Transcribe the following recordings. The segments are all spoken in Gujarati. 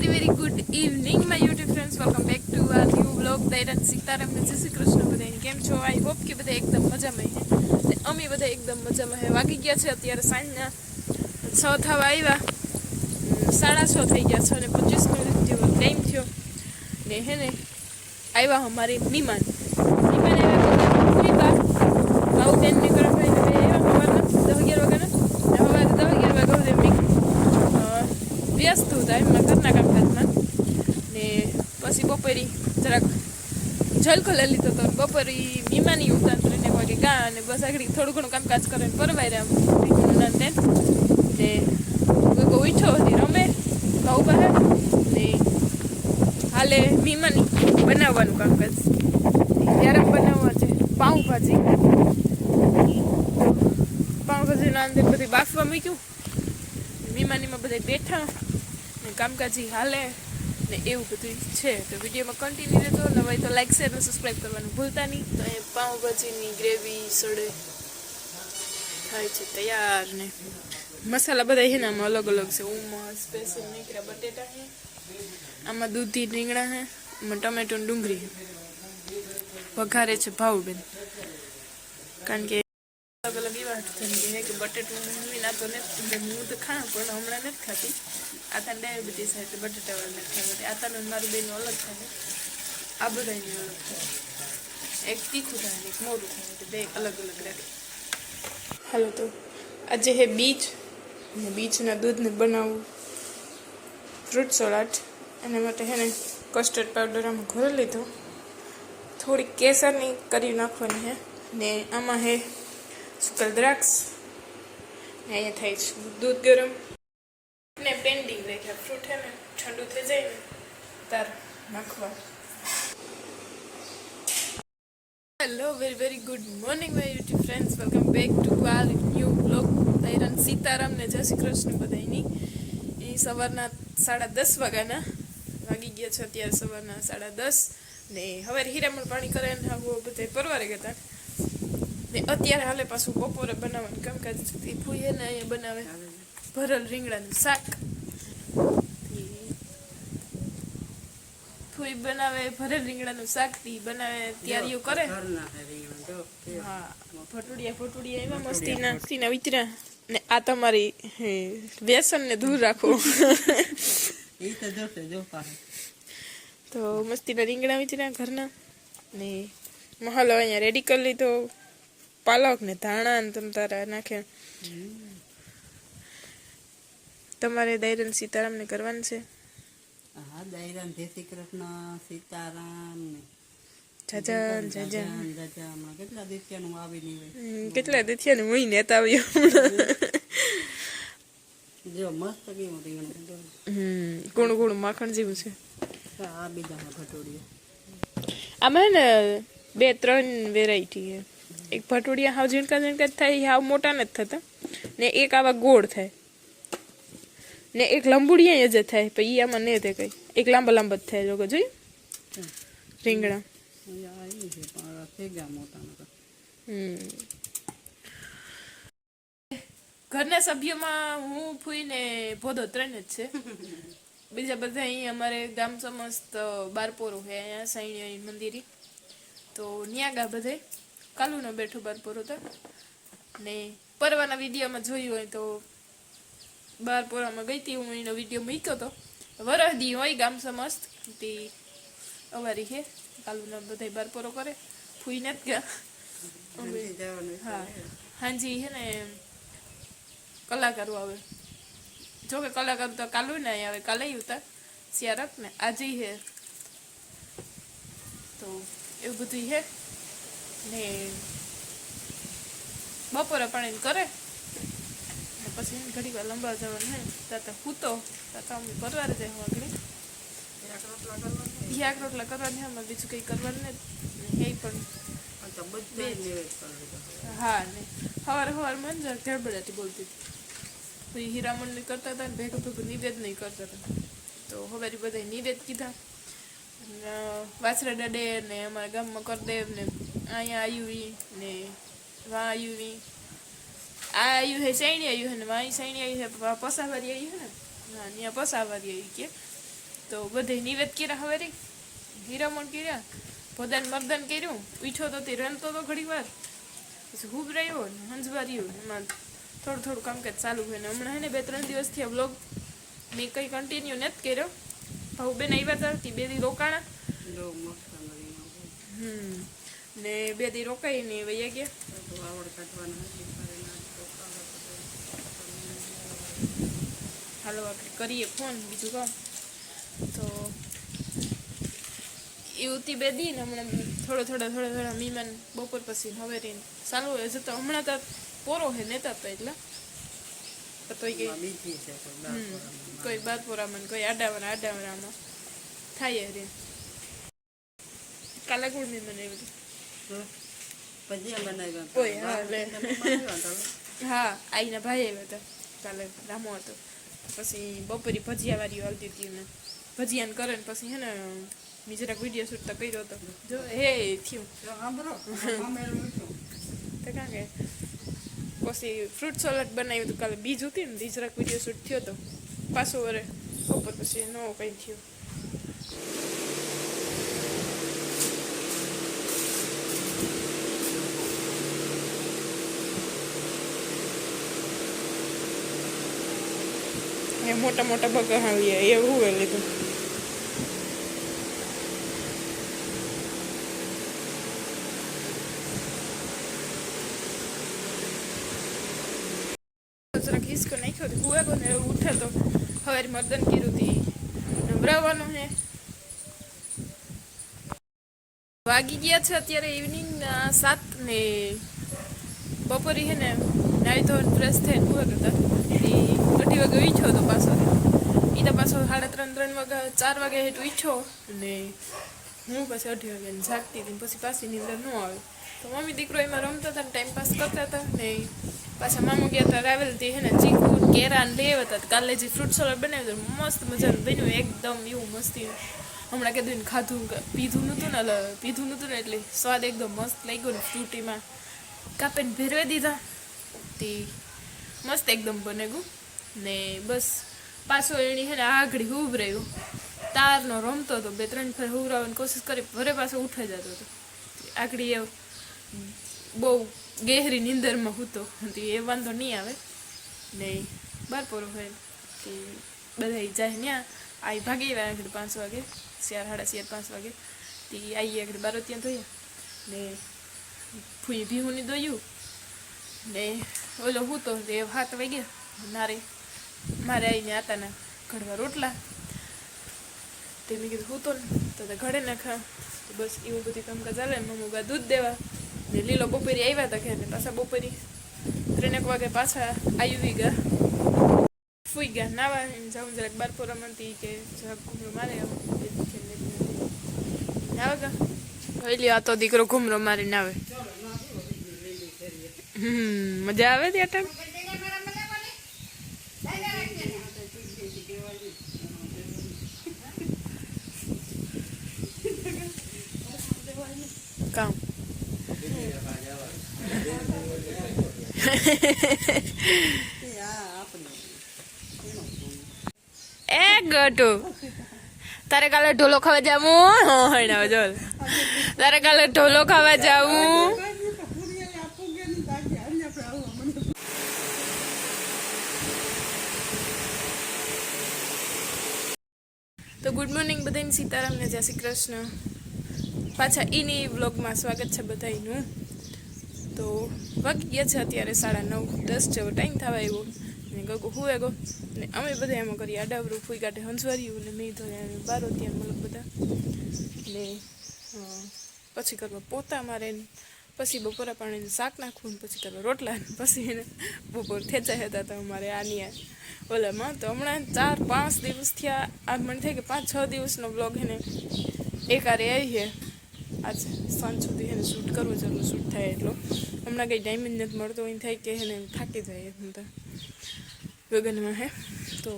very good evening my YouTube friends. Welcome back to our new vlog. દૈરાત Sitaram ને જય શ્રી કૃષ્ણ બધાને કેમ છો? આઈ હોપ કે બધા એકદમ મજામાં છે ને અમે બધા એકદમ મજામાં છે. વાગી ગયા છે અત્યારે સાંજના 6 થવા આવ્યા, 6:30 થઈ ગયા છે અને 25 મિનિટ જેવો ટાઈમ થયો ને હે ને આવ્યા અમારી મહેમાન આવ્યા બાઉ બેન ને ગરમ ભાઈ આવ્યા સવારના 10-11 વાગ્યાના. સવારે 10-11 વાગ્યા સુધી વ્યસ્ત હતા એમના ઘરના કામકાજમાં ને પછી બપોરી જરાક ઝલકો લઈ લીધો હતો. બપોરી મીમાની ઉતાર કરીને વાગે ગા અને બસ આગળ થોડું ઘણું કામકાજ કરીને પરવાય રહ્યા ને કોઈ ઉઠો હતી રમે ઘઉં બહાર ને હાલે મીમાની બનાવવાનું કામકાજ. ત્યારે બનાવવા છે પાઉંભાજીના અંદર બધી બાફવા મૂક્યું. મીમાનીમાં બધા બેઠા ને કામકાજી હાલે ને એવું બધું છે. તો વિડીયોમાં કન્ટિન્યુ રહેતો. નવાઈ તો લાઈક શેર અને સબસ્ક્રાઈબ કરવાનું ભૂલતા નહીં. તો એ પાઉંભાજીની ગ્રેવી સડે થાય છે તૈયાર ને મસાલા બધા છે ને આમાં અલગ અલગ છે. ઉમાં સ્પેશિયલ નીકળ્યા બટેટા છે, આમાં દૂધી રીંગણા છે, આમાં ટમેટો ડુંગળી વઘારે છે ભાવબેન. કારણ કે અલગ અલગ એવા હે કે બટેટું નાતો નથી, હું તો ખાઉં પણ હમણાં નથી ખાતી. આતાને ડાયાબિટીસ થાય એટલે બટેટાવાળા નથી ખાતી. આતાનું મારું બેનું અલગ થાય, આ બધાની અલગ થાય. એક તીખું થાય ને એક મોરું થાય એટલે બે અલગ અલગ રાખે. હાલો તો આજે હે બીજ અને બીજના દૂધને બનાવવું ફ્રૂટ સલાડ. એના માટે હે ને કસ્ટર્ડ પાવડર આમાં ઘરે લીધો, થોડીક કેસરની કરી નાખવાની હે ને આમાં હે સુકલ દ્રાક્ષ ને અહીંયા થાય છે દૂધ ગરમ ને પેન્ડિંગ રાખ્યા. ફ્રૂટ હે ને ઠંડુ થઈ જાય ને તાર નાખવા. Hello very good morning my YouTube friends. Welcome back to our new blog. દૈરાન સીતારામ ને જય શ્રી કૃષ્ણ બધાની. એ સવારના 10:30 વાગ્યાના વાગી ગયા છે અત્યારે સવારના 10:30 ને હવે હીરામણ પાણી કરે ને આવું બધા પરવારે ગયા ને અત્યારે હાલે પાછું બપોરે બનાવવાનું કામકાજ. ફૂઈએ ને અહીંયા બનાવે ભરેલ રીંગણાનું શાક. ફૂઈ બનાવે ભરેલ રીંગણાનું શાક થી બનાવે તૈયારીઓ કરે. હા ભટુડિયા એવા મસ્તીના વિતરા ને આ તમારી વ્યસન ને દૂર રાખો. તો મસ્તીના રીંગણા વિતરા ઘરના ને મહાલો અહીંયા રેડી કરી લીધો. પાલક ને ધાણા ને તમ તારા નાખે. તમારે દૈરાન સીતારામ ને કરવાનું છે? હા, દૈરાન જય શ્રી કૃષ્ણ સીતારામ ને જજામાં કેટલા દિત્યાનું આવી નહીં હોય. કેટલા દિત્યાનું હું નેતા આવ્યો જો મસ્ત કેવું રીંગણ. કોણ માખણ જેવું છે. આ બીજામાં ભટોડિયા આમાં ને 2-3 વેરાયટી છે. એક ભટોડિયા હાવ ઝીણકા થાય, હાવ મોટા નથી થતા ને એક આવા ગોળ થાય ને એક લંબુડિયા જ થાય પણ ઈ આમાં નહીં થાય કઈ. એક લાંબા જ થાય. લોકો જોઈ રીંગણા ઘરના સભ્યોમાં હું ફૂઈને ભોધો 3 જ છે. બીજા બધા અહીં અમારે ગામ સમસ્ત બારપોરો છે. અહીંયા સાઈણી મંદિરી તો ન્યા ગા બધે કાલુનો બેઠો બારપોરો હતો ને પરવાના વિડીયોમાં જોયું હોય તો બારપોરામાં ગઈ હતી હું. એનો વિડીયો મૂક્યો હતો. વરહદી હોય ગામ સમસ્ત તે અવારી છે કાલુના બધા બારપોરો કરે. ફૂઈ નથી ગયા. હા હાજી છે ને કલાકારો આવે. જોકે કલાકાર તો કાલુ ને આવે, કાલે ઉતાર શિયારક ને આજે હે. તો એવું બધું હે ને બપોરે પાણી કરે ને પછી ઘડી વાર લંબા જવાનું હે. તાતા હૂતો તાતા અમે પરવારે જાય. હું આગળ રોટલા કરવાની અમારે બીજું કંઈ કરવાનું નથી. એ પણ હા ને સવાર મંજર ગડબડાટી બોલતી હતી. હીરામણ નહીં કરતા હતા ને ભેગું નિવેદ નહીં કરતા હતા. તો હવે બધા નિવેદ કીધા. વાછરા દાડે ને અમારા ગામમાં કરદેવ ને અહીંયા આવ્યું ને વાં આવ્યું. આ આવ્યું હે સૈણી આવ્યું હે ને વાં સૈણી આવ્યું હે પસાવારી આવ્યું હે ને. હા ત્યાં પસાવારી આવી કે તો બધે નિવેદ કર્યા હવે રી હીરામણ કર્યા ભોદાન મરદાન કર્યું ઈચ્છો તો તે રમતો તો ઘડી વાર પછી ખૂબ રહ્યો ને હંજવા રહ્યું એમાં થોડું કામકાજ ચાલુ હોય ને હમણાં હે ને 2-3 દિવસથી આ બ્લોગ મેં કંઈ કન્ટિન્યુ નથી કર્યો ભાઉ બેન આવ્યા હતા તે 2 દી રોકાણા ને 2 દી રોકાઈ ને વૈયા ગયા હાલો આપણે કરીએ ફોન બીજું કામ તો એવું તી 2 દી ને હમણાં થોડા મહેમાન બપોર પછી હવે રહીને ચાલુ હોય છે તો હમણાં તો પોરો હે નેતા તો એટલે કોઈ બાદપોરામાં કોઈ આડાવરામાં થાય રે કાલે કોણ મહેમાન આવ્યું હા આઈના ભાઈ આવ્યા હતા કાલે રામો હતો પછી બપોરે ભજીયા વાળી હાલતી હતી ને ભજીયાને કરે ને પછી હે ને મેં જરાક વિડીયો શૂટ તો કર્યો હતો જો હે થયું તો કાં કે પછી ફ્રૂટ સલાડ બનાવ્યું હતું કાલે બીજું હતું ને જરાક વિડીયો શૂટ થયો હતો પાછો વરે બપોર પછી નવો કંઈ થયું મોટા બગા હાવીએ એવું હોય લીધું જરાક હિસકો નાખ્યો હતો હુએ ને ઉઠે તો હવે મર્દન કર્યું હતી નવરાવાનું હે વાગી ગયા છે અત્યારે ઇવનિંગ 7 ને બપોરે હે ને નાઈ ધોઈને ફ્રેશ થઈને હુએ કરતા 2 વાગે ઈચ્છો તો પાછો એ તો પાછો 3:30 વાગે 4 વાગે હેઠું ઈચ્છો ને હું પછી 2 વાગે જાગતી હતી પછી પાછી નીંદર ન આવે તો મમ્મી દીકરો એમાં રમતા હતા ટાઈમ પાસ કરતા હતા ને પાછા મામા ગયા હતા રાવેલથી હે ને ચીકુ કેરા ને લેવા હતા કાલે જે ફ્રૂટ સલાડ બનાવ્યું હતું મસ્ત મજાનું બન્યું એકદમ એવું મસ્તી હમણાં કીધું ને પીધું નહોતું ને એટલે સ્વાદ એકદમ મસ્ત લાગ્યો ને ફ્રૂટીમાં કાપીને ભેરવી દીધા તે મસ્ત એકદમ બને ગયું ને બસ પાછો એની હે ને આગળી ઉભ રહ્યો તારનો રમતો હતો 2-3 ફેર હુવરાવવાની કોશિશ કરી ભરે પાછો ઉઠાઈ જતો હતો આગળી એ બહુ ગહેરી નીંદરમાં હતો એ વાંધો નહીં આવે ને બાર પોરો હોય કે બધા જાય ત્યાં આવી ભાગી આવ્યા આગળ 5 વાગે 4:30-5 વાગે તે આવી આગળ 12 ત્યાં ધોયા ને ફૂઈ ભીહુની દોયું ને ઓલો હું તો એ 7 વાગ્યા મારે આવીને આતાના ઘડવા રોટલા તે મેં કીધું હું તો ઘડે નાખા તો બસ એવું બધું કામકાજ ચાલે મમ્મી દૂધ દેવા ને લીલો બપોરી આવ્યા હતા ઘેર ને પાછા બપોરી 3 વાગે પાછા આવી ગયા ફૂઈ ગયા નાવા એને જાઉં જરાક બાર પોરામાંથી કે જરાક ઘૂમરો મારે નાવા ગયા પહેલી આ તો દીકરો ઘૂમરો મારીને આવે મજા આવે ત્યાં ટાઈમ કામ એ ગટુ તારે કાલે ઢોલો ખાવા જાવું જોલ તારે કાલે ઢોલો ખાવા જાવું તો ગુડ મોર્નિંગ બધાને સીતારામને જય શ્રી કૃષ્ણ પાછા એની વ્લોગમાં સ્વાગત છે બધાનું તો વાગી ગયા છે અત્યારે 9:30 જેવો ટાઈમ થવા આવ્યો ને ગગો હુએ ગો ને અમે બધા એમાં કરીએ આડાવરું ફૂઈ કાઢે હંસવાર્યું ને મેં ધોયા બારો ત્યાં મતલબ બધા ને પછી કરવા પોતા મારે પછી બપોરા પાણીને શાક નાખવું ને પછી કરવા રોટલા પછી એને બપોર ખેંચાયા હતા તો અમારે આની ઓલામાં તો હમણાં 4-5 દિવસ થયા આ મને થાય કે 5-6 દિવસનો બ્લોગ એને એકારે આવી છે આજ સાંજ સુધી એને શૂટ કરવું જરૂર શૂટ થાય એટલો હમણાં કંઈ ટાઈમ જ નથી મળતો એને થાય કે એને થાકી જાય એમ તો ગગનમાં હે તો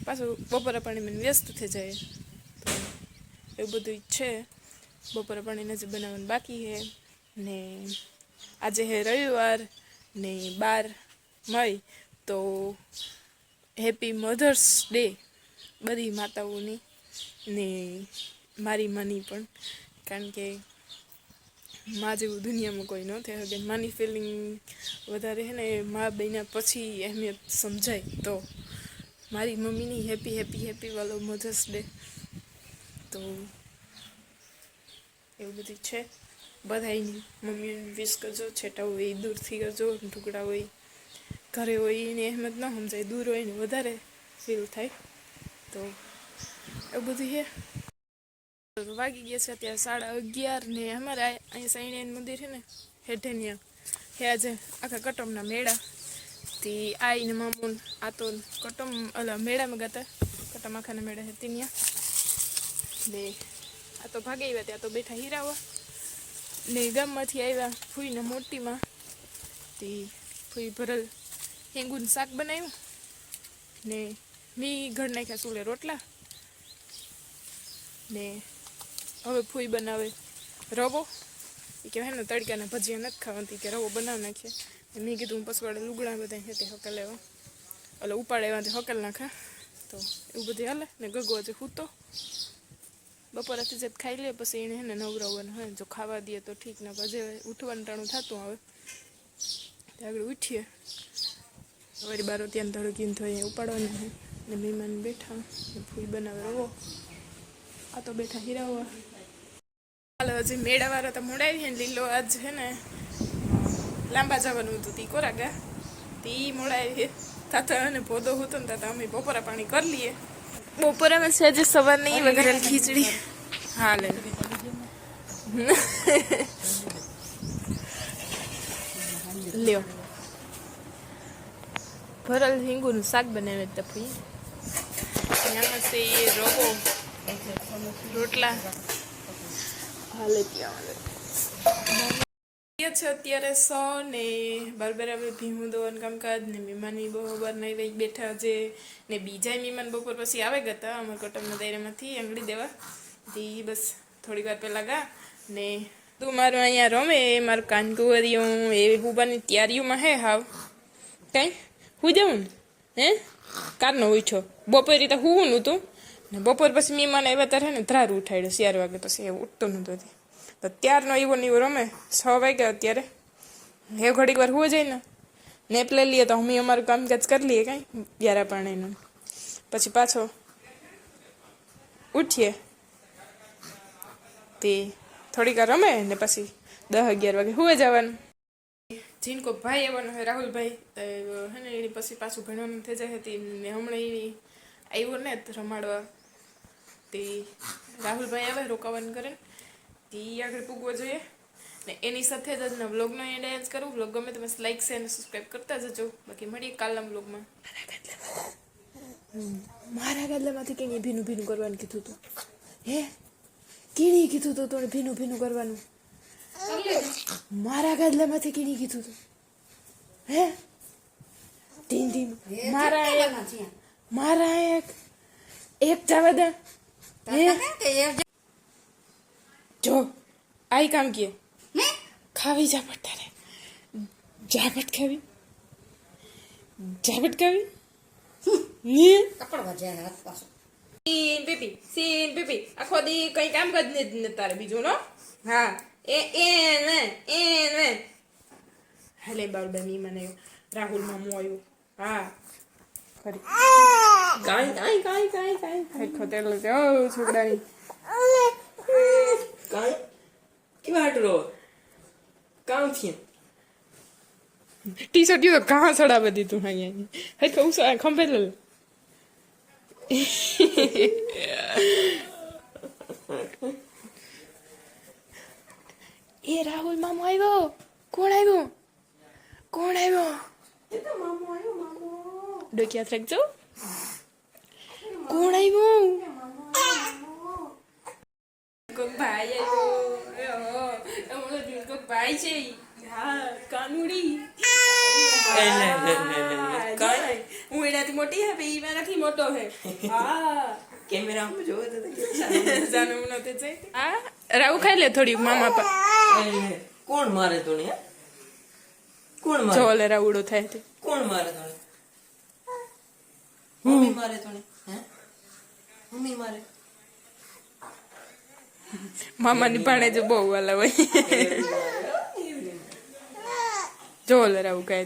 પાછું બપોરા પાણી મને વ્યસ્ત થઈ જાય તો એવું બધું છે બપોરા પાણીને જ બનાવવાનું બાકી છે ને આજે હે રવિવાર ને 12 મઈ તો હેપી મધર્સ ડે બધી માતાઓની ને મારી માની પણ, કારણ કે માં જેવું દુનિયામાં કોઈ ન થાય શકે. માની ફિલિંગ વધારે છે ને મા બન્યા પછી અહેમિયત સમજાય. તો મારી મમ્મીની હેપી હેપી હેપી વાલો મધર્સ ડે. તો એવું બધું છે. બધાયની મમ્મીઓને વિશ કરજો. છેટા હોય એ દૂરથી કરજો, ટુકડા હોય ઘરે હોય એને અહેમત ન સમજાય, દૂર હોય ને વધારે ફીલ થાય. તો એવું બધું છે. વાગી ગયા છે અત્યારે 11:30 ને અમારે અહીંયા સાંઈનારાયણ મંદિર છે ને હેઠેન્યા હે આજે આખા કટમના મેળા તે આઈને મામૂન આ તો કટમ અલા મેળામાં ગાતા કટમ આખાના મેળા હતી ત્યાં ને આ તો ભાગે આવ્યા ત્યાં તો બેઠા હીરાવા ને ગામમાંથી આવ્યા ફૂઈને મોટીમાં તે ફૂઈ ભરલ હિંગુનું શાક બનાવ્યું ને મી ઘર નાખ્યા ચૂલે રોટલા ને હવે ફૂઈ બનાવે રવો. એ કે હે ને તડકાના ભજીયા નથી ખાવાથી કે રવો બનાવી નાખીએ. મેં કીધું પસવાડે લુગડા બધા છે તે હકલ લેવા એટલે ઉપાડે એવાથી હકલ નાખા. તો એવું બધું હાલે ને ગગો આજે હૂતો બપોરાથી જ ખાઈ લે પછી એને હે ને નવરાવવાનું હોય. જો ખાવા દઈએ તો ઠીક ને પછી ઉઠવાનું ટાણું થતું આવે ત્યાં આગળ ઉઠીએ વળી બારો ત્યાં ધડકીને તો અહીંયા ઉપાડવાનું હોય ને મહેમાન બેઠા ને ફૂઈ બનાવે રવો. આ તો બેઠા હીરાવા. હાલો હજી મેળાવાળા તો મોડાવી ને લીલો આજ છે ને લાંબા જવાનું હતું તી કોરા ગયા તી મોડાવી તાતા અને પોદો હતો ને તાતા અમે બપોરા પાણી કરી લઈએ. બપોરામાં છે આજે સવારની વઘારેલ ખીચડી. હા લે લ્યો ભરલ હિંગુનું શાક બનાવે તો ફૂઈ એમાં છે રવો રોટલા હાલે ત્યાં છે અત્યારે 100 ને બરાબર ભીમું દોન કામકાજ ને મહેમાની બરોબર નહીં રહી બેઠા છે ને બીજા મહેમાન બપોર પછી આવે ગયા અમારા કટમના દાયરામાંથી આંગળી દેવા તી બસ થોડી વાર પહેલાં ગા ને તું મારું અહીંયા રમે મારું કાનકુવરિયું એ હુબાની તૈયારીઓમાં હે હાવ કાંઈ હું જવું ને હે કારનો હોય છો બપોર તો હું નહોતું ને બપોર પછી મહેમાન આવ્યા ત્યારે ને ધ્રાર ઉઠાડ્યો 4 વાગે પછી એ ઉઠતો નહોતો તો ત્યારનો એવો ને એવો રમે 6 વાગ્યા અત્યારે એ ઘડીક વાર હું જાય ને નેપ લઈ લઈએ તો અમે અમારું કામકાજ કરી લઈએ કાંઈ 11 પાણીનું પછી પાછો ઉઠીએ તે થોડીક વાર રમે ને પછી 10-11 વાગે હુએ જવાનું. જીનકો ભાઈ આવવાનો હોય રાહુલભાઈ હે ને એની પછી પાછું ભણવાનું થઈ જાય હતી ને હમણાં એની આવ્યો ને રમાડવા તે રાહુલભાઈ આવે રોકાવાનું કરે તે આગળ પૂગવો જોઈએ ને એની સાથે જ આજના વ્લોગનો એન્ડ જ કરું. વ્લોગ ગમે તમે લાઈક શેર અને સબસ્ક્રાઈબ કરતા જજો. બાકી મળીએ કાલના વ્લોગમાં. મારા ગાદલામાંથી કંઈ ભીનું ભીનું કરવાનું કીધું હતું હે કીણી કીધું હતું તોને ભીનું ભીનું કરવાનું મારા ગાદલામાંથી કીણી કીધું હતું હે ધીમ ધીમ મારા એક જવા દે જો આઈ કામ કીએ ખાવી ઝાપટ તારે ઝાપટ ખાવી સીન પીપી આખો દી કઈ કામ જ નથી તારે બીજું નો હા એ હાલે બારબાની મને રાહુલ મામુ આવ્યું હા ખરી કાઈ ખોટેલો છે ઓ છોકરાની કાઈ કેવા હટરો કામ થી ટી શર્ટ તો કहाँ સડાવે દીધું અહીંયા હે કહું ખંભે લે એ રાહુલ મામો આવ્યો કોણ આવ્યો એ તો મામો ડોક્યા રાખજો કોણ આવ્યું કોક ભાઈ આવ્યો કોક ભાઈ છે હા કાનુડી હું એનાથી મોટી હે ભાઈ મારાથી મોટો હે હા કેમેરામાં જોવે તો જાનું નતે છે હા રાવ ખાઈ લે થોડી મામા પર કોણ મારે તોને કોણ મારે જો લે રાવડો થાય તે કોણ મારે તોને મમ્મી મારે તોને હે મમ્મી મારે મામાની ભાણે જો બહુ વાલા હોય જો લરાવું કહે